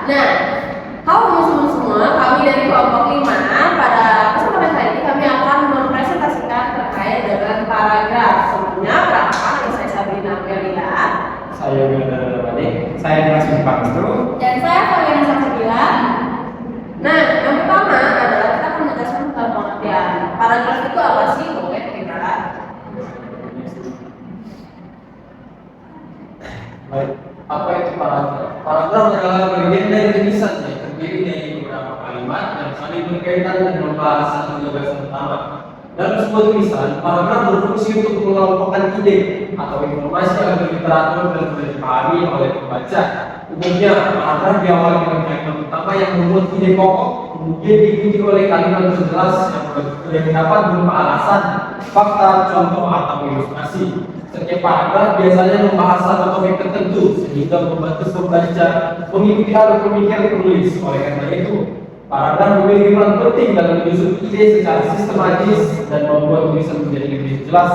Nah, halo semua, kami dari kelompok 5 pada kesempatan kali ini kami akan mempresentasikan terkait dengan paragraf. Sebelumnya, perkenalkan saya Sabrina Amelia. Saya Wilda Darwani. Saya Dimas Pangestu. Dan saya Fabiana Sapsabila. Nah, yang pertama adalah kita akan menjelaskan tentang pengertian paragraf itu apa sih? Boleh kita? Baik, apa itu paragraf? Paragraf adalah bagian dari tulisan yang terdiri dari beberapa kalimat yang saling berkaitan dan membahas satu gagasan utama. Dalam sebuah tulisan, paragraf berfungsi untuk mengelompokkan ide atau informasi agar literatur dan mudah dipahami oleh pembaca. Umumnya, paragraf diawali dengan kalimat utama yang memuat ide pokok, kemudian diikuti oleh kalimat penjelas yang dapat berupa alasan, fakta, contoh, atau ilustrasi. Setiap paragraf biasanya membahas satu topik tertentu sehingga membantu pembaca mengikuti alur pemikir penulis. Oleh karena itu, paragraf memiliki peran penting dalam menyusun ide secara sistematis dan membuat tulisan menjadi lebih jelas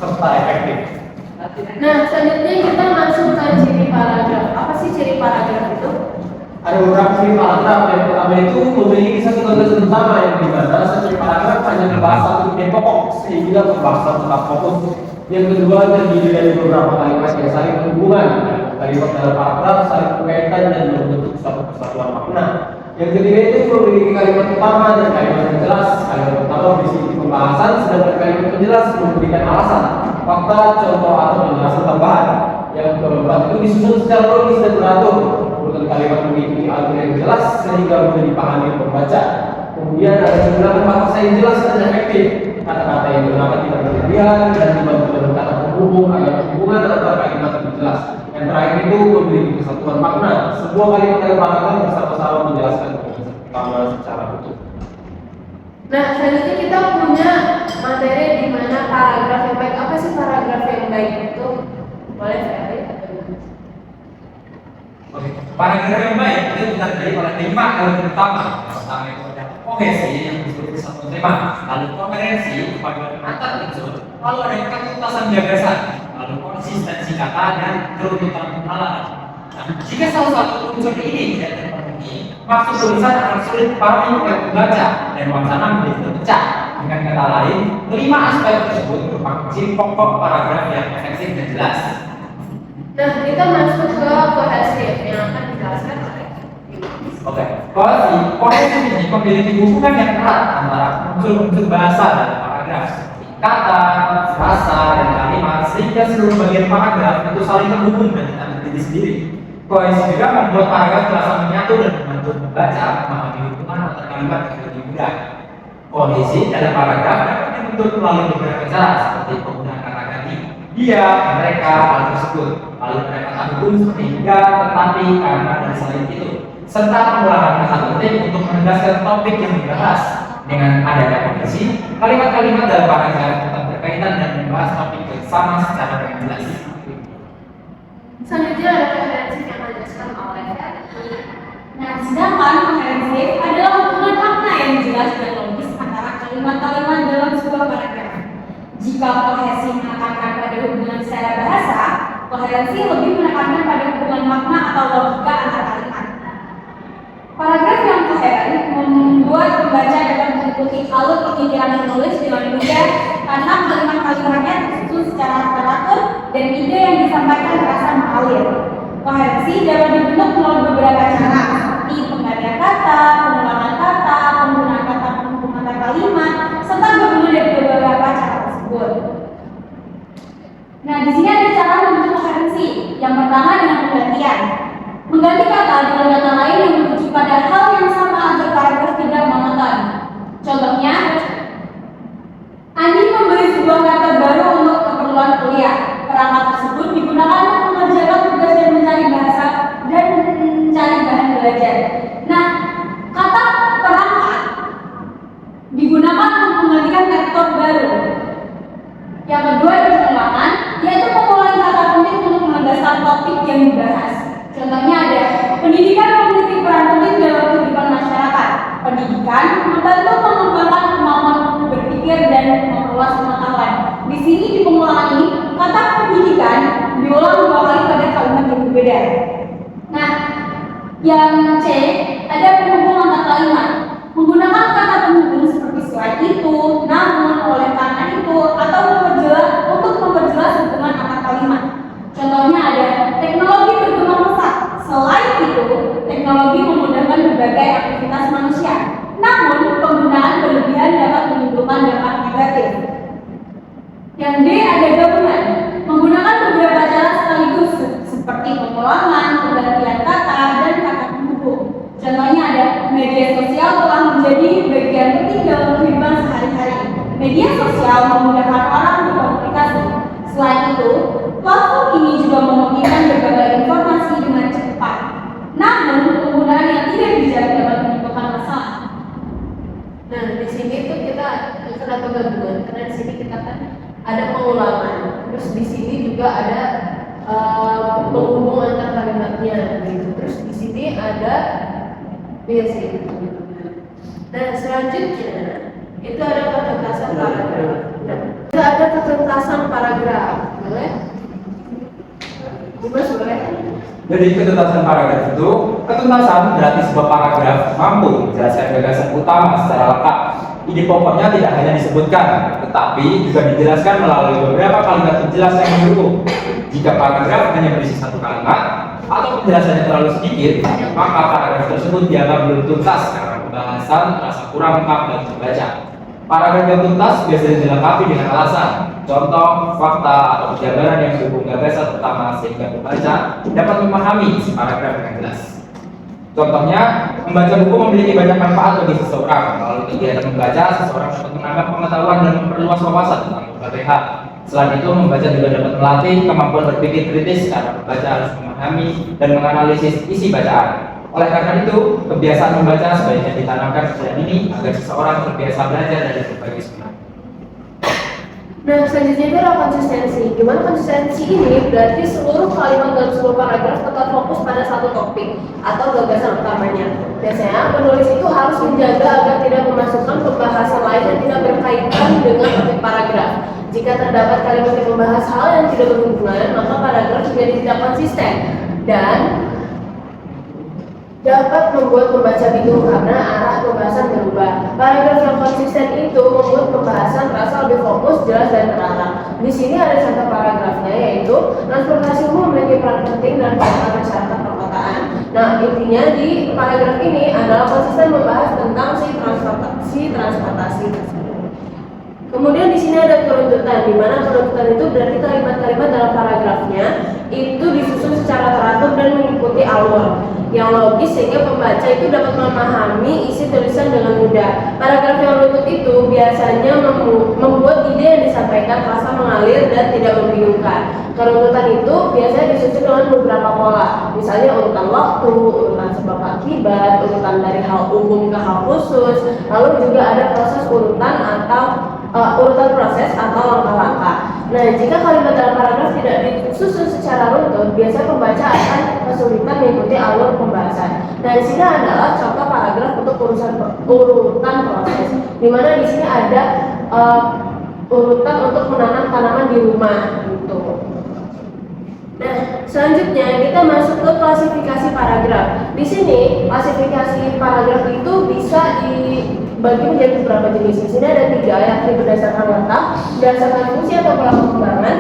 serta efektif. Nah, selanjutnya kita masuk ke ciri paragraf. Apa sih ciri paragraf itu? Ada beberapa ciri paragraf. Yang pertama itu memiliki satu gagasan utama yang dimana setiap paragraf hanya membahas satu ide pokok sehingga pembahasan tetap fokus. Yang kedua terdiri dari beberapa kalimat yang saling berhubungan. Kalimat dalam paragraf saling berkaitan dan membentuk suatu kesatuan makna. Yang ketiga itu memiliki kalimat utama dan kalimat penjelas. Kalimat utama berisi pembahasan, sedangkan kalimat penjelas memberikan alasan, fakta, contoh atau penjelasan tambahan. Yang keempat itu disusun secara logis dan teratur. Urutan kalimat mengikuti alur yang jelas sehingga mudah dipahami pembaca. Kemudian ada menggunakan bahasa yang jelas dan efektif. Kata-kata yang digunakan tidak berlebihan dan dibantu dengan kata penghubung agar hubungan antara kalimat lebih jelas. Yang terakhir itu memiliki kesatuan makna. Sebuah kalimat dalam paragraf bersama-sama menjelaskan konsep utama secara utuh. Nah, selanjutnya kita punya materi di mana paragraf yang baik. Apa sih paragraf yang baik itu? Boleh saya lihat? Oke, paragraf yang baik itu terdiri oleh 5 elemen utama. Pertama itu ada kohesi yang disebut kesatuan tema, lalu koherensi kepaduan antar unsur, lalu ada ketuntasan gagasan, lalu konsistensi kata dan kerunutan penalaran. Nah, jika salah satu unsur ini tidak terpenuhi, maksud tulisan akan sulit dipahami oleh pembaca dan wacana menjadi terpecah. Dengan kata lain, 5 aspek tersebut merupakan ciri pokok paragraf yang efektif dan jelas. Nah, kita masuk ke kohesi yang akan dijelaskan oleh Oke, kohesi ini memiliki hubungan yang erat antara unsur-unsur bahasa dalam paragraf, kata, frasa, dan kalimat, sehingga seluruh bagian paragraf itu saling terhubung dan tidak berdiri sendiri. Kohesi juga membuat paragraf terasa menyatu dan membantu membaca memahami hubungan antar kalimat yang lebih mudah. Kohesi dalam paragraf dapat dibentuk melalui beberapa cara seperti penggunaan kata ganti, dia, mereka, hal tersebut, lalu ada kata hubung seperti hingga, tetapi, karena, dan selain itu, serta pengulangan kata penting untuk menegaskan topik yang dibahas. Dengan adanya kohesi, kalimat-kalimat dalam paragraf tetap berkaitan dan membahas topik yang sama secara dengan jelas. selanjutnya ada koherensi yang akan dijelaskan oleh Nah, sedangkan koherensif adalah hubungan makna yang jelas dan logis antara kalimat-kalimat dalam sebuah paragraf. Jika kohesi menekankan pada hubungan secara bahasa, koherensi lebih menekankan pada hubungan makna atau logika antar kalimat. Paragraf yang koheren membuat pembaca dapat mengikuti alur pemikiran penulis dengan mudah karena kalimat-kalimatnya tersusun secara teratur dan ide yang disampaikan terasa mengalir. Koherensi dapat dibentuk melalui beberapa cara seperti penggantian kata, pengulangan kata, penggunaan kata penghubung antar kalimat, serta gabungan dari beberapa cara tersebut. Nah, di sini ada cara membentuk koherensi. Yang pertama dengan penggantian. Mengganti kata dengan kata lain yang merujuk pada hal yang sama agar paragraf tidak monoton. Contohnya, Andi membeli sebuah kata baru untuk keperluan kuliah. Perangkat tersebut digunakan untuk mengerjakan tugas dan mencari bahasa dan mencari bahan belajar. Nah, kata perangkat digunakan untuk menggantikan laptop baru. Yang kedua adalah pengulangan, yaitu mengulangi kata penting untuk menegaskan topik yang dibahas. Contohnya ada pendidikan memiliki peran penting dalam kehidupan masyarakat. Pendidikan membantu mengembangkan kemampuan berpikir dan memperluas pengetahuan. Di sini di pengulangan ini kata pendidikan diulang 2 kali pada kalimat yang berbeda. Nah, yang C ada penghubung antar kalimat. Menggunakan kata penghubung seperti selain itu, namun, oleh karena itu, atau untuk memperjelas hubungan antar kalimat. Contohnya ada teknologi berkembang pesat. Selain itu, teknologi memudahkan berbagai aktivitas manusia. Namun, penggunaan berlebihan dapat menimbulkan dampak negatif. Yang D ada gabungan. Menggunakan beberapa cara sekaligus seperti pengulangan, penggantian kata, dan kata penghubung. Contohnya ada media sosial telah menjadi bagian penting dalam kehidupan sehari-hari. Media sosial memudahkan orang berkomunikasi. Selain itu, platform ini juga memungkinkan berbagai informasi dengan cepat. Namun, penggunaan yang tidak bijak dapat menimbulkan masalah. Nah, di sini tuh kita kenapa gabungan? Karena di sini kita kan ada pengulangan. Terus di sini juga ada penghubung antar kalimatnya gitu. Terus di sini ada basic. Nah, selanjutnya itu ada ketentasan paragraf. Itu ada ketentasan paragraf. Boleh? Dimas boleh? Jadi ketentasan paragraf itu, ketentasan berarti sebuah paragraf mampu menjelaskan gagasan utama secara lengkap. Ide pokoknya tidak hanya disebutkan, tetapi juga dijelaskan melalui beberapa kalimat penjelas yang mendukung. Jika paragraf hanya berisi satu kalimat atau penjelasannya terlalu sedikit, maka paragraf tersebut dianggap belum tuntas karena pembahasan terasa kurang lengkap bagi pembaca. Paragraf yang tuntas biasanya dilengkapi dengan alasan, contoh, fakta, atau penjabaran yang mendukung gagasan utama sehingga pembaca dapat memahami isi paragraf dengan jelas. Contohnya, membaca buku memiliki banyak manfaat bagi seseorang. Melalui kegiatan membaca, seseorang dapat menambah pengetahuan dan memperluas wawasan tentang berbagai hal. Selain itu, membaca juga dapat melatih kemampuan berpikir kritis karena pembaca harus memahami dan menganalisis isi bacaan. Oleh karena itu, kebiasaan membaca sebaiknya ditanamkan sejak dini agar seseorang terbiasa belajar dari berbagai sumber. Nah, selanjutnya itu adalah konsistensi. Gimana konsistensi ini? Berarti seluruh kalimat dalam seluruh paragraf tetap fokus pada satu topik atau gagasan utamanya. Biasanya penulis itu harus menjaga agar tidak memasukkan pembahasan lain yang tidak berkaitan dengan topik paragraf. Jika terdapat kalimat yang membahas hal yang tidak berhubungan, maka paragraf menjadi tidak konsisten dan dapat membuat pembaca bingung karena arah pembahasan berubah. Paragraf yang konsisten itu membuat pembahasan terasa lebih fokus, jelas, dan terarah. Di sini ada contoh paragrafnya, yaitu transportasi umum memiliki peran penting dalam kehidupan masyarakat perkotaan. Nah, intinya di paragraf ini adalah konsisten membahas tentang si transportasi tersebut. Kemudian di sini ada keruntutan, di mana keruntutan itu berarti kalimat-kalimat dalam paragrafnya itu disusun secara teratur dan mengikuti alur yang logis sehingga pembaca itu dapat memahami isi tulisan dengan mudah. Paragraf yang runtut itu biasanya membuat ide yang disampaikan terasa mengalir dan tidak membingungkan. Keruntutan itu biasanya disusun dengan beberapa pola, misalnya urutan waktu, urutan sebab akibat, urutan dari hal umum ke hal khusus, lalu juga ada proses urutan atau urutan proses atau langkah-langkah. Nah, jika kalimat dalam paragraf tidak disusun secara runtut, biasanya pembaca akan kesulitan mengikuti alur pembahasan. Nah, di sini adalah contoh paragraf untuk urutan proses, di mana di sini ada urutan untuk menanam tanaman di rumah gitu. Nah, selanjutnya kita masuk ke klasifikasi paragraf. Di sini klasifikasi paragraf itu bisa dibagi menjadi beberapa jenis. Di sini ada 3, yakni berdasarkan letak, berdasarkan fungsi atau pola pengembangan,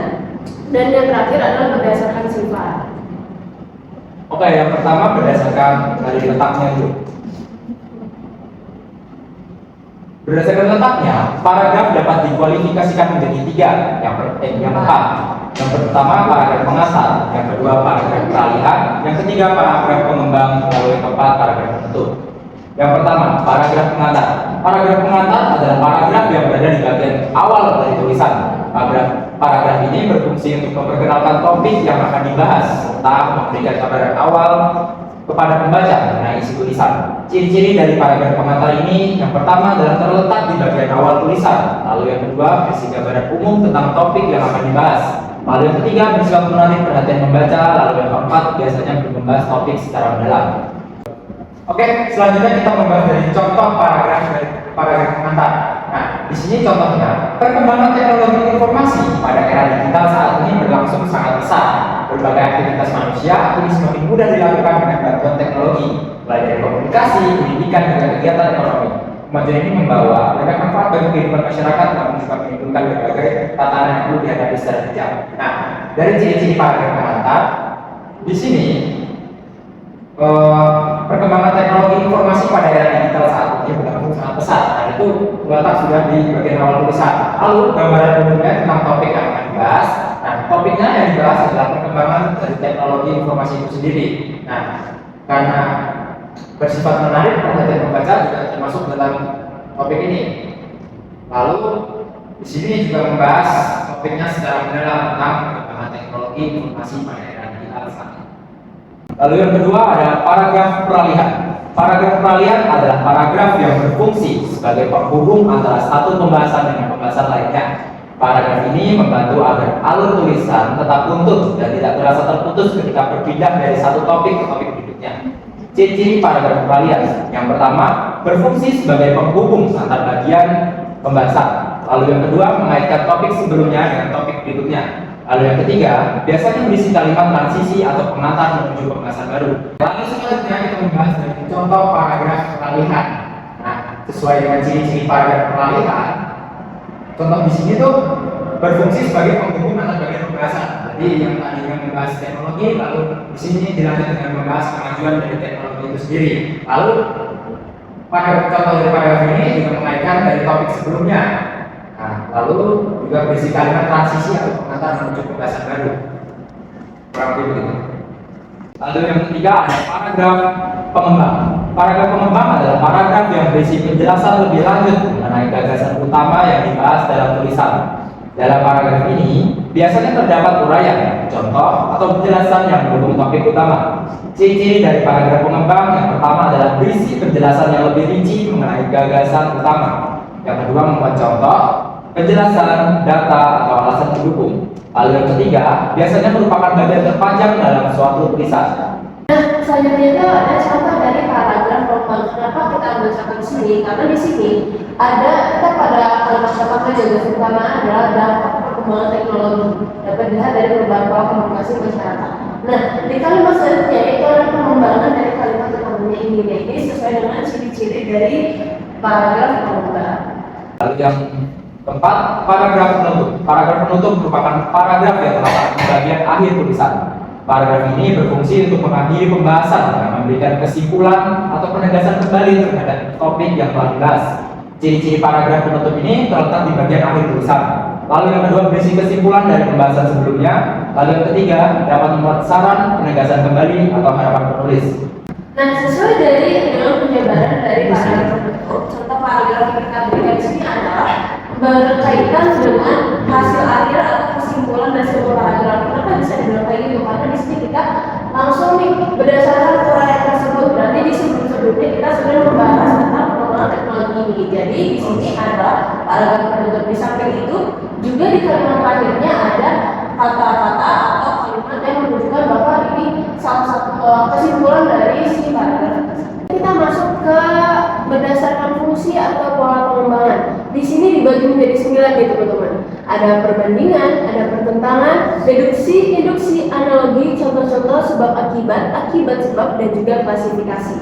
dan yang terakhir adalah berdasarkan sifat. Oke, yang pertama berdasarkan dari letaknya dulu. Berdasarkan letaknya, paragraf dapat dikualifikasikan menjadi 3. Yang pertama paragraf pengantar, yang kedua paragraf peralihan, yang ketiga paragraf pengembang, lalu yang keempat paragraf penutup. Yang pertama, paragraf pengantar. Paragraf pengantar adalah paragraf yang berada di bagian awal dari tulisan. Paragraf ini berfungsi untuk memperkenalkan topik yang akan dibahas serta memberikan gambaran awal kepada pembaca mengenai isi tulisan. Ciri-ciri dari paragraf pengantar ini, yang pertama adalah terletak di bagian awal tulisan, lalu yang kedua berisi gambaran umum tentang topik yang akan dibahas, lalu yang ketiga bersifat menarik perhatian pembaca, lalu yang keempat biasanya membahas topik secara mendalam. Oke, selanjutnya kita membahas dari contoh paragraf pengantar. Nah, di sini contohnya, perkembangan teknologi informasi pada era digital saat ini berlangsung sangat besar. berbagai aktivitas manusia kini semakin mudah dilakukan dengan bantuan teknologi, mulai dari komunikasi, pendidikan, hingga kegiatan ekonomi. Kemajuan ini membawa banyak manfaat bagi kehidupan masyarakat, namun juga menimbulkan berbagai tantangan yang perlu dihadapi secara bijak. Nah, dari ciri-ciri paragraf pengantar, di sini perkembangan teknologi informasi pada era digital saat ini berlangsung sangat pesat. Nah, itu terletak sudah di bagian awal tulisan. Lalu gambaran umumnya tentang topik yang akan dibahas. Nah, topiknya yang dibahas adalah perkembangan dari teknologi informasi itu sendiri. Nah, karena bersifat menarik, perhatian pembaca juga termasuk dalam topik ini. Lalu di sini juga membahas topiknya secara mendalam tentang perkembangan teknologi informasi pada era digital saat ini. Lalu yang kedua ada paragraf peralihan. Paragraf peralihan adalah paragraf yang berfungsi sebagai penghubung antara satu pembahasan dengan pembahasan lainnya. Paragraf ini membantu agar alur tulisan tetap utuh dan tidak terasa terputus ketika berpindah dari satu topik ke topik berikutnya. Ciri-ciri paragraf peralihan. Yang pertama, berfungsi sebagai penghubung antar bagian pembahasan. Lalu yang kedua, mengaitkan topik sebelumnya dengan topik berikutnya. Lalu yang ketiga, biasanya berisi kalimat transisi atau pengantar menuju pembahasan baru. Lalu selanjutnya kita membahas dari contoh paragraf peralihan. Nah, sesuai dengan ciri-ciri paragraf peralihan, contoh di sini tuh berfungsi sebagai penghubung antar bagian pembahasan. Jadi yang tadinya membahas teknologi, lalu di sini dilanjut dengan membahas kemajuan dari teknologi itu sendiri. Lalu pada contoh dari paragraf ini juga mengaitkan dari topik sebelumnya. Nah, lalu juga berisi kalimat transisi atau pengantar menuju pembahasan baru. Kurang lebih begitu. Lalu yang ketiga ada paragraf pengembang. Paragraf pengembang adalah paragraf yang berisi penjelasan lebih lanjut mengenai gagasan utama yang dibahas dalam tulisan. Dalam paragraf ini biasanya terdapat uraian, contoh, atau penjelasan yang mendukung topik utama. Ciri-ciri dari paragraf pengembang yang pertama adalah berisi penjelasan yang lebih rinci mengenai gagasan utama. Yang kedua membuat contoh, penjelasan, data, atau alasan pendukung. Lalu yang ketiga, biasanya merupakan bagian terpanjang dalam suatu tulisan. Nah, selanjutnya itu ada contoh dari paragraf pengembang. Kenapa kita ambil contoh di sini? Karena di sini ada kita pada kalimat pertama gagasan utama adalah dampak perkembangan teknologi dapat dilihat dari perubahan pola komunikasi masyarakat. Nah, di kalimat selanjutnya itu adalah pengembangan dari kalimat utamanya ini. Ini sesuai dengan ciri-ciri dari paragraf pengembang. Lalu yang keempat, paragraf penutup. Paragraf penutup merupakan paragraf yang terletak di bagian akhir tulisan. Paragraf ini berfungsi untuk mengakhiri pembahasan dengan memberikan kesimpulan atau penegasan kembali terhadap topik yang telah dibahas. Ciri-ciri paragraf penutup ini terletak di bagian akhir tulisan. Lalu yang kedua berisi kesimpulan dari pembahasan sebelumnya. Lalu yang ketiga dapat membuat saran, penegasan kembali atau harapan penulis. Nah, sesuai dengan penjabaran dari paragraf penutup, contoh paragraf yang kita berikan di sini adalah berkaitan dengan hasil akhir atau kesimpulan dari sebuah paragraf. Kenapa bisa dibilang kayak gitu? Karena di sini kita langsung nih berdasarkan uraian tersebut. Berarti di sebelum-sebelumnya kita sudah membahas tentang pengembangan teknologi ini. Jadi di sini ada paragraf penutup. Di samping itu juga di kalimat terakhirnya ada kata-kata atau kalimat yang menunjukkan bahwa ini salah satu kesimpulan dari si paragraf tersebut. Kita masuk ke berdasarkan fungsi atau pola pengembangan. Di sini dibagi menjadi 9 gitu teman-teman. Ada perbandingan, ada pertentangan, deduksi, induksi, analogi, contoh-contoh, sebab akibat, akibat sebab, dan juga klasifikasi.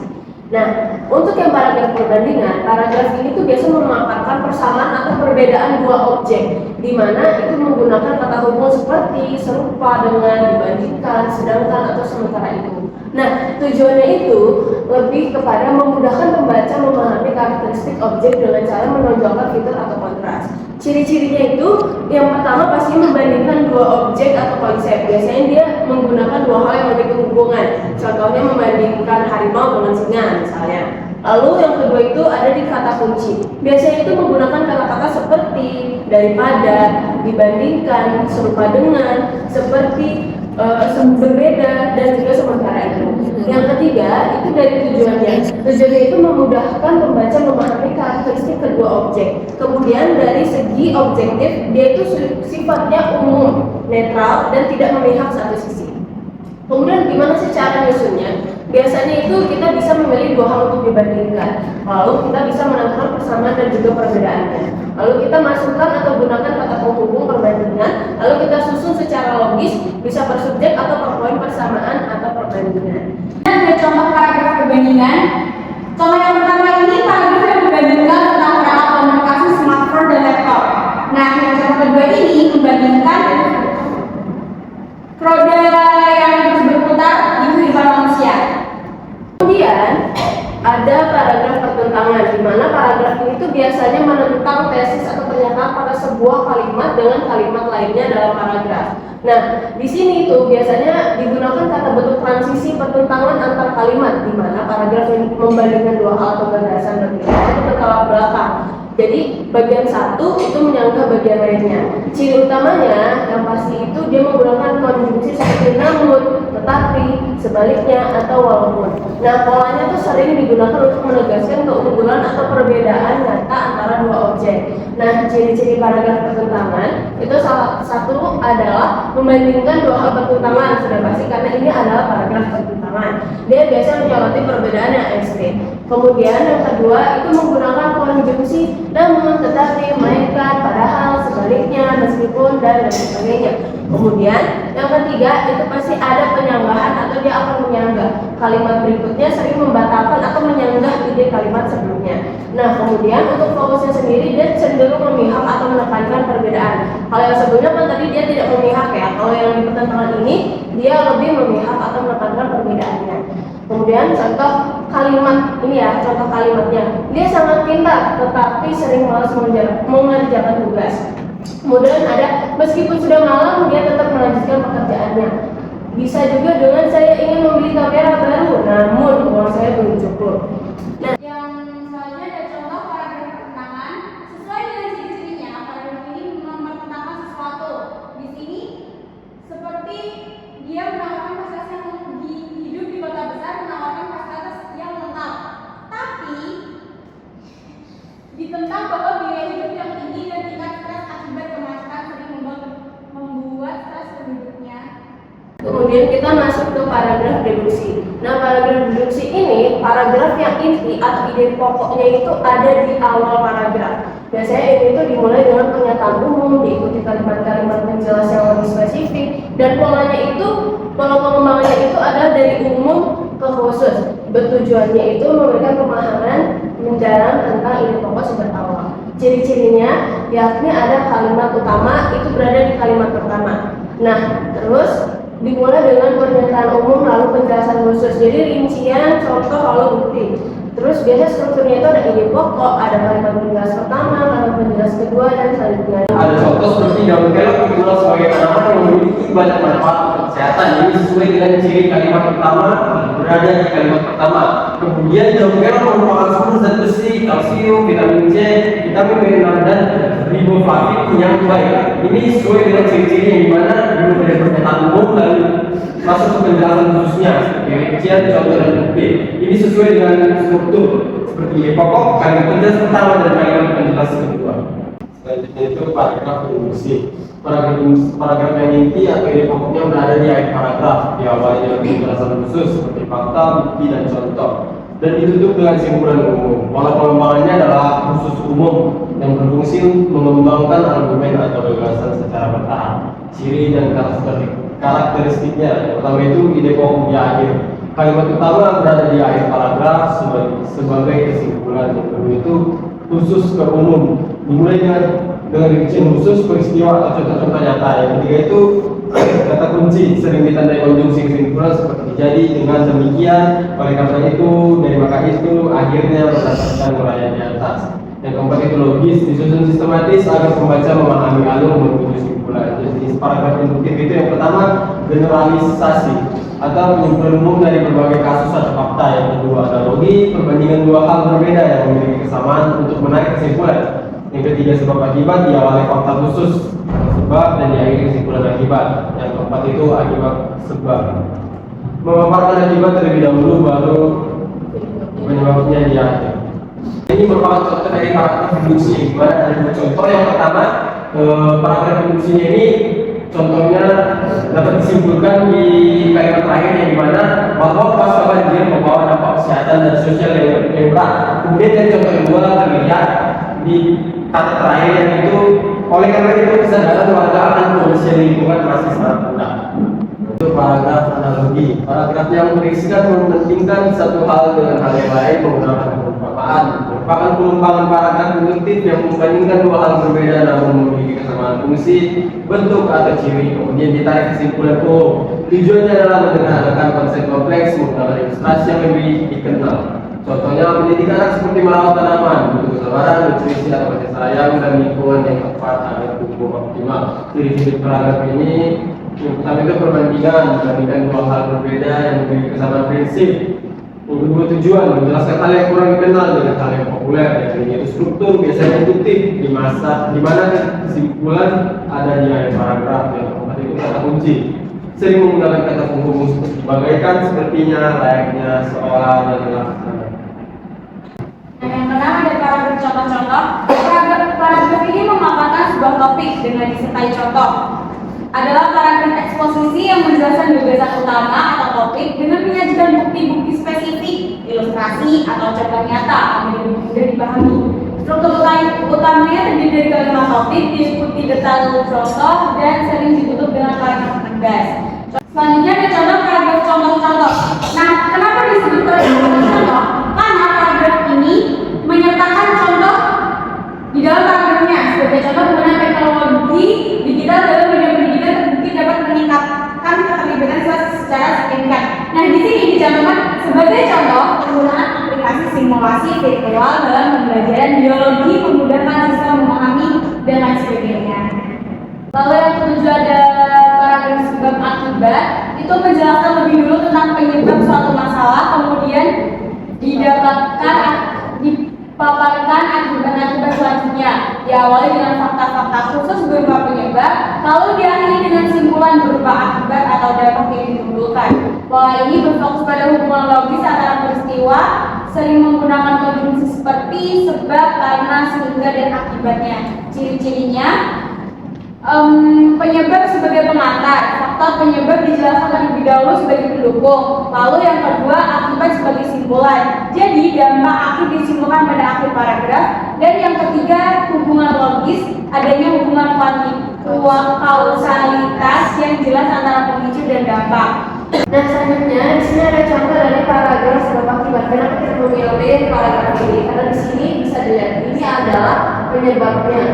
Nah, untuk yang paragraf perbandingan, paragraf ini tuh biasa memaparkan persamaan atau perbedaan dua objek, di mana itu menggunakan kata hubung seperti, serupa dengan, dibandingkan, sedangkan, atau sementara itu. Nah, tujuannya itu lebih kepada memudahkan pembaca memahami karakteristik objek dengan cara menonjolkan fitur atau kontras. Ciri-cirinya itu yang pertama pasti membandingkan dua objek atau konsep. Biasanya dia menggunakan dua hal yang memiliki hubungan. Contohnya membandingkan harimau dengan singa misalnya. Lalu yang kedua itu ada di kata kunci. Biasanya itu menggunakan kata-kata seperti, daripada, dibandingkan, serupa dengan, seperti, berbeda, dan juga sementara itu. Yang ketiga itu dari tujuannya. Tujuannya itu memudahkan pembaca memahami karakteristik kedua objek. Kemudian dari segi objektif dia itu sifatnya umum, netral, dan tidak memihak satu sisi. Kemudian gimana sih cara nyusunnya? Biasanya itu kita bisa memilih dua hal untuk dibandingkan. Lalu kita bisa menentukan persamaan dan juga perbedaannya. Lalu kita masukkan atau gunakan kata penghubung perbandingan. Lalu kita susun secara logis, bisa bersubjek atau per poin persamaan atau perbandingan. Ada contoh paragraf perbandingan. Contoh yang pertama ini paragraf yang membandingkan tentang perangkat komunikasi smartphone dan laptop. Nah, yang contoh kedua ini membandingkan roda yang terus berputar di kehidupan manusia. Kemudian ada paragraf pertentangan, di mana paragraf ini tuh biasanya menentang tesis atau pernyataan pada sebuah kalimat dengan kalimat lainnya dalam paragraf. Nah, di sini tuh biasanya digunakan kata bentuk transisi pertentangan antar kalimat, di mana paragraf yang membandingkan dua hal atau gagasan berbeda itu bertolak belakang. Jadi bagian satu itu menyanggah bagian lainnya. Ciri utamanya yang pasti itu dia menggunakan konjungsi seperti namun, tetapi, sebaliknya atau walaupun. Nah, polanya tuh sering digunakan untuk menegaskan keunggulan atau perbedaan nyata antara dua objek. Nah, ciri-ciri paragraf pertentangan itu salah satu adalah membandingkan dua hal pertentangan. Sudah pasti karena ini adalah paragraf pertentangan. Dia biasa menyoroti perbedaan yang ekstrim. Kemudian yang kedua itu menggunakan konjungsi namun, tetapi, melainkan, padahal, sebaliknya, meskipun, dan lain sebagainya. Kemudian yang ketiga itu pasti ada penyanggahan atau dia akan menyanggah. Kalimat berikutnya sering membatalkan atau menyanggah ide kalimat sebelumnya. Nah, kemudian untuk fokusnya sendiri dia cenderung memihak atau menekankan perbedaan. Kalau yang sebelumnya kan tadi dia tidak memihak ya. Kalau yang di pertentangan ini dia lebih memihak atau menekankan perbedaannya. Kemudian contoh kalimat ini ya, contoh kalimatnya. Dia sangat pintar tetapi sering malas mengerjakan tugas. Kemudian ada meskipun sudah malam dia tetap melanjutkan pekerjaannya. Bisa juga dengan saya ingin membeli kamera baru, namun uang saya belum cukup. Nah, Yang selanjutnya ada contoh paragraf pertentangan. Sesuai dengan ciri-cirinya, paragraf ini mempertentangkan sesuatu. Di sini seperti dia menawarkan fasilitas yang hidup di kota besar, menawarkan fasilitas yang lengkap. Tapi ditentang bahwa biaya hidup yang tinggi dan tingkat stres akibat kemacetan sering membuat stres penduduknya. kemudian kita masuk ke paragraf deduksi. Nah, paragraf deduksi ini paragraf yang inti atau ide pokoknya itu ada di awal paragraf. Biasanya ini itu dimulai dengan pernyataan umum, diikuti kalimat-kalimat penjelas yang lebih spesifik, dan polanya itu, pola pengembangannya itu adalah dari umum ke khusus. Bertujuannya itu memberikan pemahaman mendalam tentang ide pokok sumber awal. Ciri-cirinya yakni ada kalimat utama itu berada di kalimat pertama. Nah, terus dimulai dengan pernyataan umum lalu penjelasan khusus. Jadi rincian, contoh, lalu bukti. Terus biasa strukturnya itu ada ide pokok, ada kalimat penjelas pertama, kalimat penjelas kedua, dan selanjutnya. Ada contoh seperti daun kelor dikenal sebagai tanaman yang memiliki banyak manfaat untuk kesehatan. Ini sesuai dengan ciri kalimat pertama berada di kalimat pertama. Kemudian daun kelor merupakan sumber zat besi, kalsium, vitamin C, vitamin mineral dan riboflavin yang baik. Ini sesuai dengan ciri-ciri yang dimana dulu dari pernyataan umum lalu masuk ke penjelasan khususnya seperti rincian, contoh dan bukti. Ini sesuai dengan struktur seperti ide pokok, kalimat penjelas pertama dan kalimat penjelas kedua. Selanjutnya itu paragraf introduksi. Paragraf yang inti atau ide pokoknya berada di akhir paragraf, diawali dengan penjelasan khusus seperti fakta, bukti dan contoh, dan ditutup dengan kesimpulan umum. Pola pengembangannya adalah khusus umum yang berfungsi mengembangkan argumen atau gagasan secara bertahap. Ciri dan karakteristiknya, yang pertama itu ide pokok di akhir. Kalimat utama berada di akhir paragraf sebagai kesimpulan. Yang kedua itu khusus ke umum, dimulai dengan rincian khusus peristiwa atau contoh-contoh nyata. Yang ketiga itu kata kunci sering ditandai konjungsi kesimpulan seperti jadi dengan demikian, oleh karena itu, dari maka itu, akhirnya berdasarkan uraian di atas. Yang keempat itu logis, disusun sistematis agar pembaca memahami alur menuju kesimpulan. Jadi paragraf induktif itu yang pertama generalisasi atau penyimpulan umum dari berbagai kasus atau fakta. Yang kedua analogi, perbandingan dua hal berbeda yang memiliki kesamaan untuk menarik kesimpulan. Yang ketiga sebab akibat, diawali fakta khusus sebab dan diakhiri kesimpulan akibat. Yang keempat itu akibat sebab, memaparkan akibat terlebih dahulu baru penyebabnya di akhir. Ini merupakan contoh dari paragraf induksi. Ada dua contoh. Yang pertama, paragraf induksinya ini contohnya dapat disimpulkan di kalimat terakhir yang dimana bahwa pasca banjir membawa dampak kesehatan dan sosial yang berat. Kemudian dari contoh kedua terlihat di kata terakhir yang itu, oleh karena itu kesadaran warga akan kebersihan lingkungan masih sangat rendah. Untuk paragraf analogi, paragraf yang berisikan mementingkan satu hal dengan hal yang lain menggunakan perumpamaan. Merupakan pengembangan paragraf induktif yang membandingkan dua hal berbeda namun memiliki kesamaan fungsi, bentuk atau ciri. Kemudian ditarik kesimpulan tujuannya adalah menyederhanakan konsep kompleks menggunakan ilustrasi yang lebih dikenal. Contohnya mendidik anak seperti merawat tanaman, butuh kesabaran, nutrisi atau kasih sayang dan lingkungan yang tepat agar tumbuh optimal. Ciri-ciri paragraf ini yang pertama itu membandingkan dua hal berbeda yang memiliki kesamaan prinsip. Yang kedua tujuan, menjelaskan hal yang kurang dikenal dengan hal yang populer. Yang ketiga itu struktur, biasanya induktif di mana kesimpulan ada di akhir paragraf. Yang keempat itu kata kunci, sering menggunakan kata penghubung bagaikan, sepertinya, layaknya, seolah, dan lain-lain. Nah, yang pertama ada paragraf contoh-contoh. Paragraf ini memaparkan sebuah topik dengan disertai contoh. Adalah paragraf eksposisi yang menjelaskan gagasan utama atau topik dengan menyajikan bukti-bukti spesifik, ilustrasi atau contoh nyata agar mudah dipahami. Struktur utamanya terdiri dari kalimat topik, diikuti detail contoh, dan sering ditutup dengan kalimat tegas. Selanjutnya ada contoh paragraf contoh-contoh. Nah, kenapa disebut paragraf contoh-contoh? Karena paragraf ini menyertakan contoh di dalam paragrafnya. Sebagai contoh penggunaan teknologi digital dalam dunia pendidikan terbukti dapat meningkatkan keterlibatan siswa secara signifikan. Nah, di sini dicantumkan sebagai contoh penggunaan aplikasi simulasi virtual dalam pembelajaran biologi memudahkan siswa memahami dan lain sebagainya. Lalu yang ketujuh ada paragraf sebab akibat, itu menjelaskan lebih dulu tentang penyebab suatu masalah, kemudian dipaparkan akibat-akibat selanjutnya. Diawali dengan fakta-fakta khusus berupa penyebab, lalu diakhiri dengan simpulan berupa akibat atau dampak yang ditimbulkan. Pola ini berfokus pada hubungan logis antara peristiwa, sering menggunakan konjungsi seperti sebab, karena, sehingga, dan akibatnya. Ciri-cirinya, penyebab sebagai pengantar, faktor penyebab dijelaskan terlebih dahulu sebagai pendukung, lalu yang kedua akibat sebagai simpulan. Jadi dampak akhir disimpulkan pada akhir paragraf, dan yang ketiga hubungan logis, adanya hubungan kausalitas yang jelas antara pemicu dan dampak. Nah, selanjutnya di sini ada contoh dari paragraf sebab akibat. Kenapa kita memilih paragraf ini? Karena di sini bisa dilihat ini adalah penyebabnya.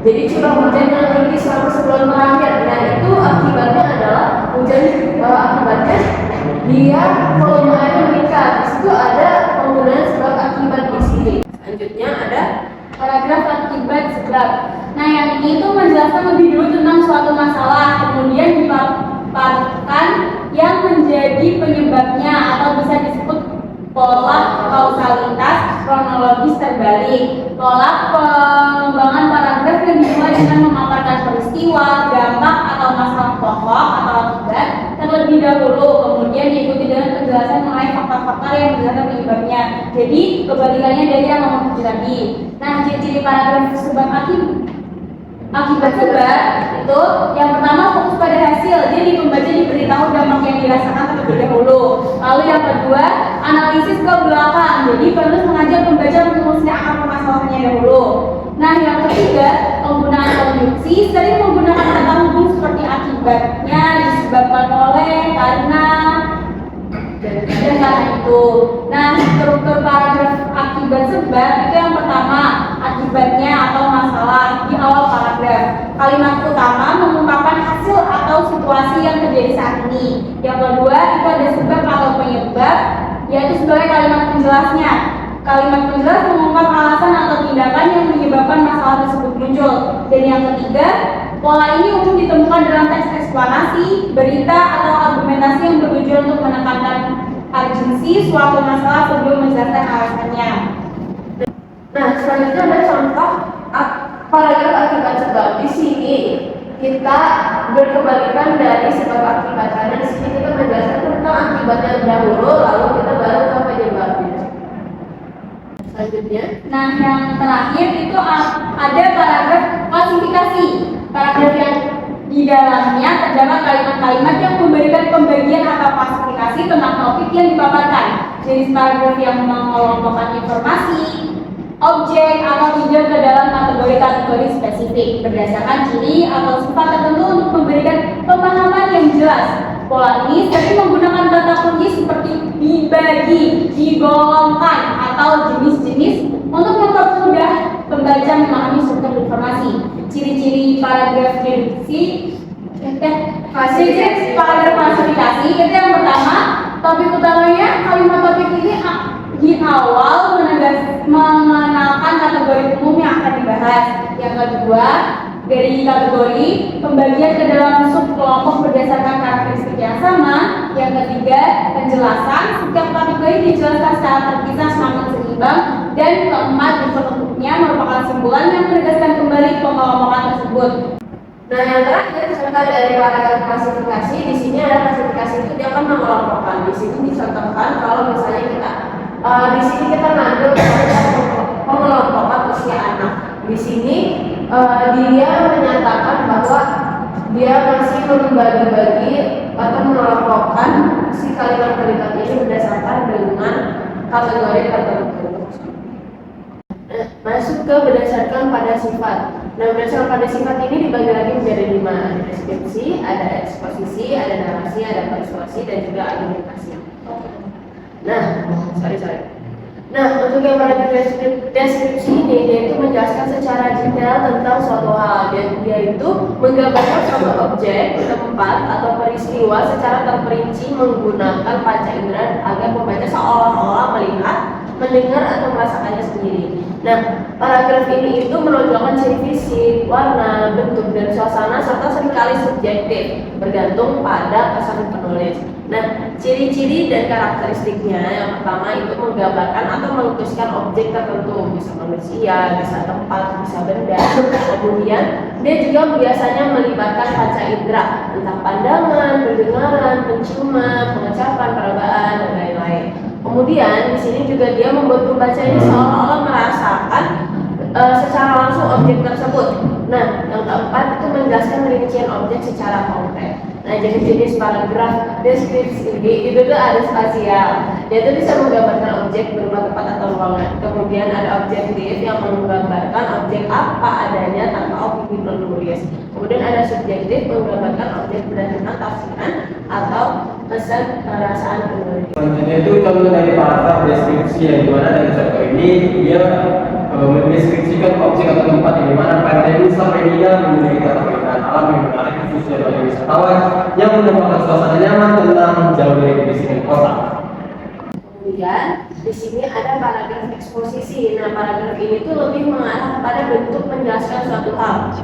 Jadi curah hujan yang tinggi selama sebulan terakhir, nah itu akibatnya adalah hujan, akibatnya dia volume air meningkat. Di situ ada penggunaan sebab akibat di sini. Selanjutnya ada Paragraf akibat sebab. Nah, yang ini itu menjelaskan lebih dulu tentang suatu masalah, kemudian dipaparkan yang menjadi penyebabnya atau bisa disebut pola kausalitas kronologis terbalik. Pola pengembangan paragraf yang dimulai dengan memaparkan peristiwa, dampak atau masalah pokok atau akibat terlebih dahulu, kemudian diikuti dengan penjelasan mengenai faktor-faktor yang menjelaskan penyebabnya. Jadi kebalikannya dari yang nomor 7 tadi. Nah, ciri-ciri paragraf sebab akibat sebab itu yang pertama fokus pada hasil, jadi pembaca diberitahu dampak yang dirasakan terlebih dahulu. Lalu yang kedua analisis ke belakang, jadi penulis mengajak pembaca menelusuri akar permasalahannya dahulu. Nah, yang ketiga penggunaan konjungsi, sering menggunakan kata hubung seperti akibatnya, disebabkan oleh, karena, dan karena itu. Nah, struktur paragraf akibat sebab itu yang pertama akibatnya atau masalah di awal paragraf. Kalimat utama mengungkapkan hasil atau situasi yang terjadi saat ini. Yang kedua itu ada sebab atau penyebab, yaitu sebagai kalimat penjelasnya. Kalimat penjelas mengungkap alasan atau tindakan yang menyebabkan masalah tersebut muncul. Dan yang ketiga, pola ini umum ditemukan dalam teks eksplanasi, berita atau argumentasi yang bertujuan untuk menekankan urgensi suatu masalah sebelum menjelaskan alasannya. Nah, selanjutnya ada contoh paragraf akibat sebab. Di sini kita berkebalikan dari sebab akibat, karena di sini kita menjelaskan tentang akibatnya dahulu, lalu kita baru ke penyebabnya. Selanjutnya, nah yang terakhir itu ada paragraf klasifikasi. Paragraf yang Di dalamnya terdapat kalimat-kalimat yang memberikan pembagian atau klasifikasi tentang topik yang dipaparkan. Jenis paragraf yang mengelompokkan informasi, objek atau ide ke dalam kategori-kategori spesifik berdasarkan ciri atau sifat tertentu untuk memberikan pemahaman yang jelas. Pola ini sering menggunakan kata kunci seperti dibagi, digolongkan, atau jenis-jenis untuk mempermudah pembaca memahami struktur informasi. Ciri-ciri paragraf deduksi, ciri-ciri paragraf klasifikasi itu yang pertama, topik utamanya kalimat topik ini di awal mengenalkan kategori umum yang akan dibahas. Yang kedua, dari kategori pembagian ke dalam subkelompok berdasarkan karakteristik yang sama. Yang ketiga, penjelasan setiap kategori dijelaskan secara terpisah semakin seimbang. Dan keempat, di penutupnya merupakan simpulan yang menegaskan kembali pengelompokan tersebut. Nah, yang terakhir contoh dari paragraf klasifikasi, di sini ada klasifikasi itu dia akan mengelompokkan. Di sini dicontohkan kalau misalnya kita di sini kita ngambil pengelompokan usia anak. Di sini dia menyatakan bahwa dia masih membagi-bagi atau mengelompokkan si kalimat-kalimat ini berdasarkan dengan kategori tertentu. Masuk ke berdasarkan pada sifat. Nah, berdasarkan pada sifat ini dibagi lagi menjadi 5. Ada deskripsi, ada eksposisi, ada narasi, ada persuasi, dan juga argumentasi. Nah, untuk yang pada deskripsi ini, dia itu menjelaskan secara detail tentang suatu hal. Dia itu menggambarkan suatu objek, tempat, atau peristiwa secara terperinci menggunakan panca indera agar pembaca seolah-olah melihat, mendengar, atau merasakannya sendiri. Nah, paragraf ini itu menonjolkan ciri fisik, warna, bentuk, dan suasana serta seringkali subjektif, bergantung pada kesan penulis. Nah, ciri-ciri dan karakteristiknya yang pertama itu menggambarkan atau melukiskan objek tertentu, bisa manusia, bisa tempat, bisa benda. Kemudian dia juga biasanya melibatkan panca indera, entah pandangan, pendengaran, penciuman, pengecapan, perabaan, dan lain-lain. Kemudian di sini juga dia membuat pembaca ini seolah-olah merasakan secara langsung objek tersebut. Nah, yang keempat itu menjelaskan rincian objek secara konkret. Nah, jenis-jenis paragraf deskripsi ini itu tuh ada spasial. Dia tuh bisa menggambarkan objek berupa tempat atau ruangan. Kemudian ada objektif yang menggambarkan objek apa adanya tanpa opini penulis. Kemudian ada subjektif menggambarkan objek berdasarkan tafsiran atau kesan perasaan penulis. Selanjutnya itu contoh dari paragraf deskripsi yang dimana dari contoh ini dia mendeskripsikan objek atau tempat yang dimana pada ini sampai dia memiliki keindahan alam yang menarik khususnya bagi wisatawan yang mendapatkan suasana nyaman tentang jauh dari kebisikan kota. Kemudian di sini ada paragraf eksposisi. Nah, paragraf ini tuh lebih mengarah kepada bentuk menjelaskan suatu hal.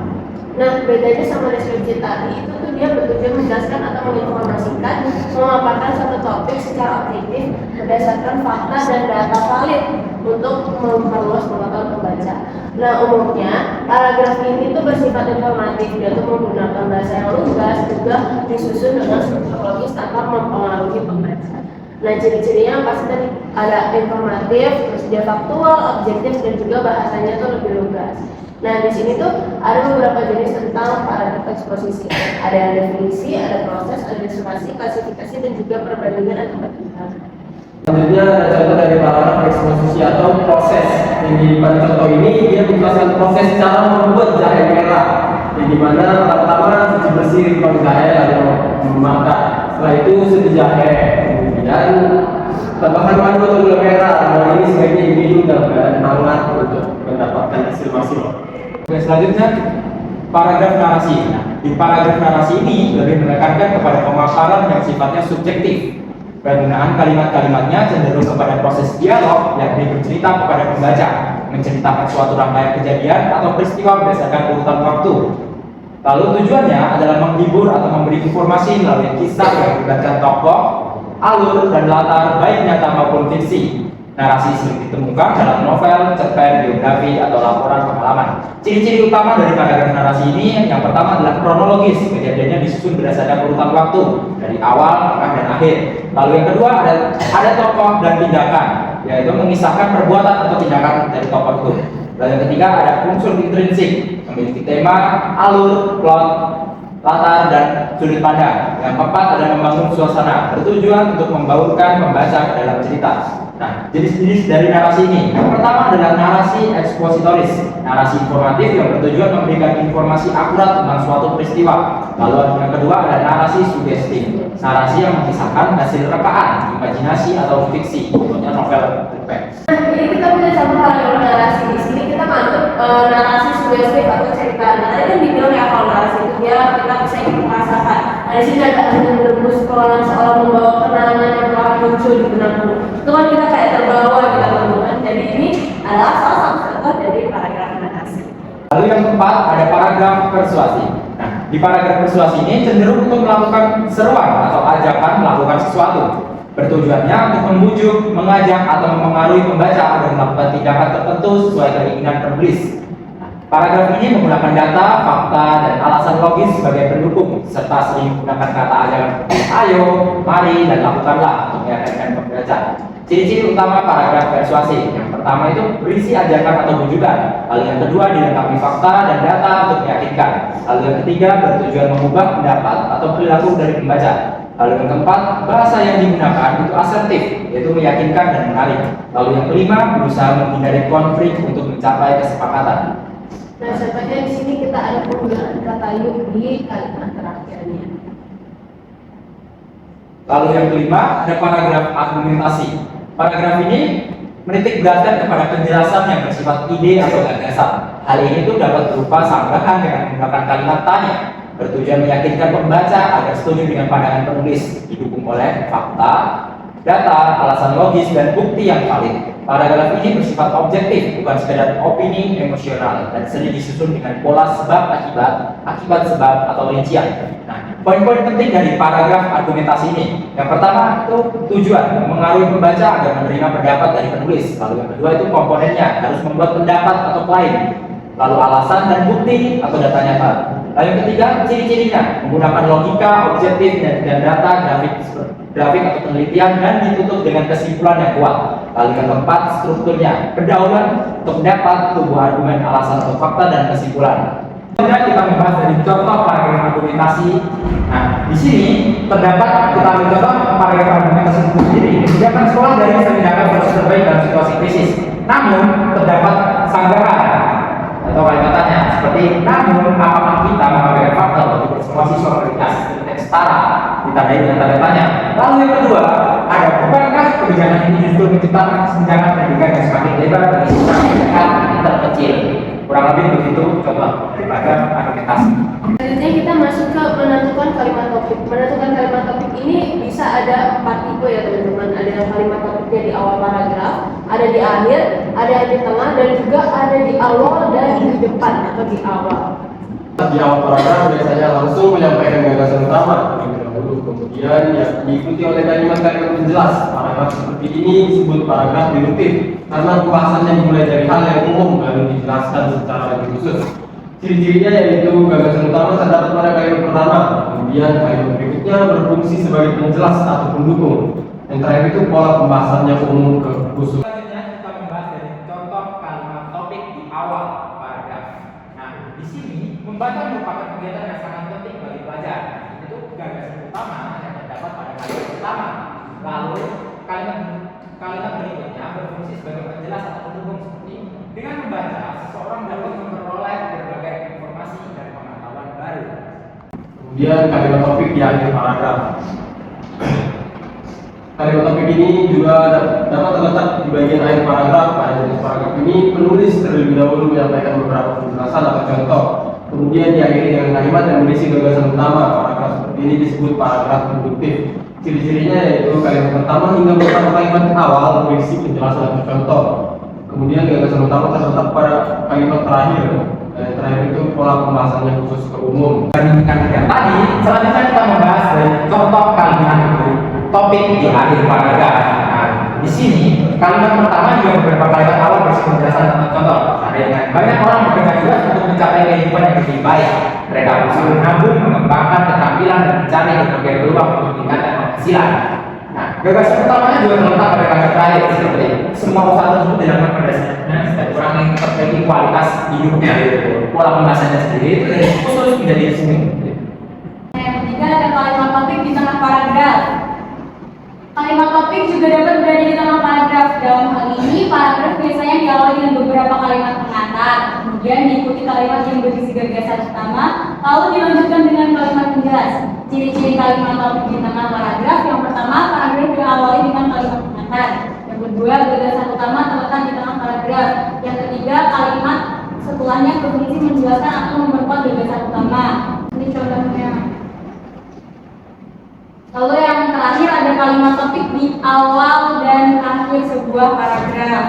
Nah, bedanya sama deskripsi tadi itu tuh dia bertujuan menjelaskan atau menginformasikan, memaparkan suatu topik secara objektif berdasarkan fakta dan data valid untuk memperluas pengetahuan pembaca. Nah, umumnya paragraf ini tuh bersifat informatif, dia tuh menggunakan bahasa yang lugas, juga disusun dengan struktur logis tanpa mempengaruhi pembaca. Nah, ciri-cirinya pasti tadi ada informatif, terus dia faktual, objektif, dan juga bahasanya tuh lebih lugas. Nah, di sini tuh ada beberapa jenis tentang paragraf eksposisi. Ada definisi, ada proses, ada deskripsi, klasifikasi, dan juga perbandingan antara kata. Selanjutnya ada contoh dari paragraf eksposisi atau proses. Yang di pada contoh ini dia menjelaskan proses cara membuat jahe merah. Yang dimana pertama cuci bersih ribuan jahe lalu memakan. Setelah itu sedih jahe. Kemudian tambahkan madu atau gula merah. Nah, ini sebaiknya diminum dalam keadaan hangat untuk mendapatkan hasil maksimal. Oke, selanjutnya paragraf narasi. Nah, di paragraf narasi ini lebih menekankan kepada pemaparan yang sifatnya subjektif. Penggunaan kalimat-kalimatnya cenderung kepada proses dialog yang bercerita kepada pembaca, menceritakan suatu rangkaian kejadian atau peristiwa berdasarkan urutan waktu. Lalu tujuannya adalah menghibur atau memberi informasi melalui kisah yang melibatkan tokoh, alur, dan latar baik nyata maupun fiksi. Narasi sering ditemukan dalam novel, cerpen, biografi, atau laporan pengalaman. Ciri-ciri utama dari paragraf narasi ini yang pertama adalah kronologis, kejadiannya disusun berdasarkan urutan waktu dari awal, tengah, dan akhir. Lalu yang kedua ada tokoh dan tindakan, yaitu mengisahkan perbuatan atau tindakan dari tokoh itu. Lalu yang ketiga ada unsur intrinsik, memiliki tema, alur, plot, latar dan sudut pandang. Yang keempat ada membangun suasana, bertujuan untuk membaurkan pembaca ke dalam cerita. Nah, jenis-jenis dari narasi ini, yang pertama adalah narasi ekspositoris, narasi informatif yang bertujuan memberikan informasi akurat tentang suatu peristiwa. Lalu yang kedua ada narasi sugestif, narasi yang mengisahkan hasil rekaan, imajinasi atau fiksi, contohnya novel cerpen. Nah, ini kita punya satu hal yang narasi. Di sini kita masuk narasi sugestif atau cerita. Nah, tadi kan dibilang ya kalau narasi itu dia kita bisa ikut merasakan. Nah, di sini ada angin berembus seorang membawa kenangan yang telah muncul di benakmu. Itu kan kita kayak terbawa kita teman-teman. Jadi ini adalah salah satu contoh dari paragraf narasi. Lalu yang keempat ada paragraf persuasi. Nah, di paragraf persuasi ini cenderung untuk melakukan seruan atau ajakan melakukan sesuatu. Bertujuannya untuk membujuk, mengajak atau mempengaruhi pembaca agar melakukan tindakan tertentu sesuai keinginan penulis. Paragraf ini menggunakan data, fakta, dan alasan logis sebagai pendukung, serta sering menggunakan kata ajakan seperti ayo, mari, dan lakukanlah untuk meyakinkan pembaca. Ciri-ciri utama paragraf persuasi. Yang pertama itu berisi ajakan atau bujukan. Lalu yang kedua dilengkapi fakta dan data untuk meyakinkan. Lalu yang ketiga bertujuan mengubah pendapat atau perilaku dari pembaca. Lalu yang keempat, bahasa yang digunakan itu asertif, yaitu meyakinkan dan menarik. Lalu yang kelima, berusaha menghindari konflik untuk mencapai kesepakatan. Nah, contohnya di sini kita ada penggunaan kata yuk di kalimat terakhirnya. Lalu yang kelima, ada paragraf argumentasi. Paragraf ini menitik beratkan kepada penjelasan yang bersifat ide atau gagasan. Hal ini tuh dapat berupa sanggahan dengan menggunakan kalimat tanya, bertujuan meyakinkan pembaca agar setuju dengan pandangan penulis, didukung oleh fakta, data, alasan logis, dan bukti yang valid. Paragraf ini bersifat objektif, bukan sekedar opini emosional, dan sering disusun dengan pola sebab akibat sebab atau rincian. Nah, poin-poin penting dari paragraf argumentasi ini. Yang pertama itu tujuan, mengaruhi pembaca agar menerima pendapat dari penulis. Lalu yang kedua itu komponennya, harus membuat pendapat atau klaim. Lalu alasan dan bukti atau data nyata. Lalu yang ketiga, ciri-cirinya, menggunakan logika, objektif, dan data, grafik atau penelitian, dan ditutup dengan kesimpulan yang kuat. Lalu yang keempat, strukturnya, pendahuluan untuk pendapat, tubuh argumen, alasan atau fakta, dan kesimpulan. Kemudian kita membahas dari contoh paragraf argumentasi. Nah, di sini terdapat kita ambil contoh paragraf argumentasi itu sendiri. Dia akan sekolah dari tindakan proses terbaik dalam situasi krisis. Namun terdapat sanggahan atau kalimatnya seperti namun apakah kita mengabaikan fakta untuk bersuasi solidaritas teks setara ditandai dengan tanda tanya. Lalu yang kedua ada bukankah kebijakan ini justru menciptakan kesenjangan pendidikan yang semakin lebar bagi siswa yang terkecil. Kurang lebih begitu contoh daripada argumentasi. Selanjutnya kita masuk ke menentukan kalimat topik. Menentukan kalimat topik ini bisa ada 4 tipe ya teman-teman. Ada yang kalimat topiknya di awal paragraf, ada di akhir, ada yang di tengah, dan juga ada di awal dan di depan atau di awal. Di awal paragraf biasanya langsung menyampaikan gagasan utama terlebih dahulu, kemudian ya diikuti oleh kalimat-kalimat penjelas. Paragraf seperti ini disebut paragraf deduktif karena pembahasannya dimulai dari hal yang umum lalu dijelaskan secara lebih khusus. Ciri-cirinya yaitu gagasan utama terdapat pada kalimat pertama, kemudian kalimat berikutnya berfungsi sebagai penjelas atau pendukung. Yang terakhir itu pola pembahasannya umum ke khusus. Selanjutnya kita membahas dari contoh kalimat topik di awal paragraf. Nah, di sini membaca merupakan kegiatan yang sangat penting bagi pelajar. Itu gagasan utama yang terdapat pada kalimat pertama. Lalu kalimat berikutnya berfungsi sebagai penjelas atau pendukung seperti dengan membaca seseorang dapat memperoleh berbagai informasi dan pengetahuan baru. Kemudian kalimat topik di akhir paragraf. Kalimat topik ini juga dapat terletak di bagian akhir paragraf. Pada jenis paragraf ini penulis terlebih dahulu menyampaikan beberapa penjelasan atau contoh. Kemudian diakhiri dengan kalimat yang berisi gagasan utama. Paragraf seperti ini disebut paragraf induktif. Ciri-cirinya yaitu kalimat pertama hingga beberapa kalimat awal berisi penjelasan atau contoh. Kemudian gagasan utama terletak pada kalimat terakhir. Dan yang terakhir itu pola pembahasannya khusus ke umum. Bandingkan dengan tadi, selanjutnya kita membahas dari contoh kalimat topik di akhir paragraf. Nah, di sini kalimat pertama juga beberapa kalimat awal berisi penjelasan tentang contoh. Ada dengan banyak orang bekerja keras untuk mencapai kehidupan yang lebih baik. Mereka berusaha menabung, mengembangkan keterampilan dan mencari berbagai peluang untuk meningkatkan penghasilan. Nah, gagasan utamanya juga terletak pada kalimat terakhir seperti semua usaha tersebut dilakukan pada dasarnya setiap orang yang memperbaiki kualitas hidupnya. Pola pembahasannya sendiri itu dari khusus menjadi sini. paragraf. Kalimat topik juga dapat berada di tengah paragraf. Dalam hal ini, paragraf biasanya diawali dengan beberapa kalimat pengantar, kemudian diikuti kalimat yang berisi gagasan utama, lalu dilanjutkan dengan kalimat penjelas. Ciri-ciri kalimat topik di tengah paragraf: yang pertama, paragraf diawali dengan kalimat pengantar. Yang kedua, gagasan utama terletak di tengah paragraf. Yang ketiga, kalimat setelahnya berfungsi menjelaskan atau memperkuat gagasan utama. Ini contohnya. Lalu yang terakhir ada kalimat topik di awal dan akhir sebuah paragraf.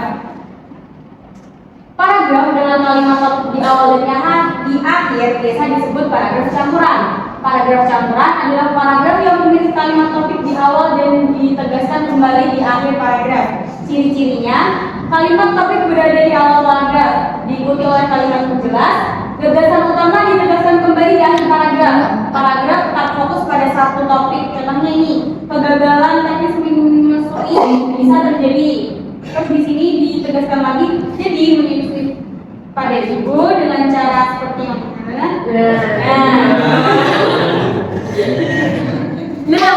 Paragraf dengan kalimat topik di awal dan di akhir biasa disebut paragraf campuran. Paragraf campuran adalah paragraf yang memiliki kalimat topik di awal dan ditegaskan kembali di akhir paragraf. Ciri-cirinya, kalimat topik berada di awal paragraf, diikuti oleh kalimat penjelas. Gagasan utama ditegaskan kembali di akhir paragraf. Paragraf tetap fokus pada satu topik. Contohnya ini, kegagalan teknis menyusui bisa terjadi. Terus di sini ditegaskan lagi, jadi menyusui pada ibu dengan cara seperti yang nah,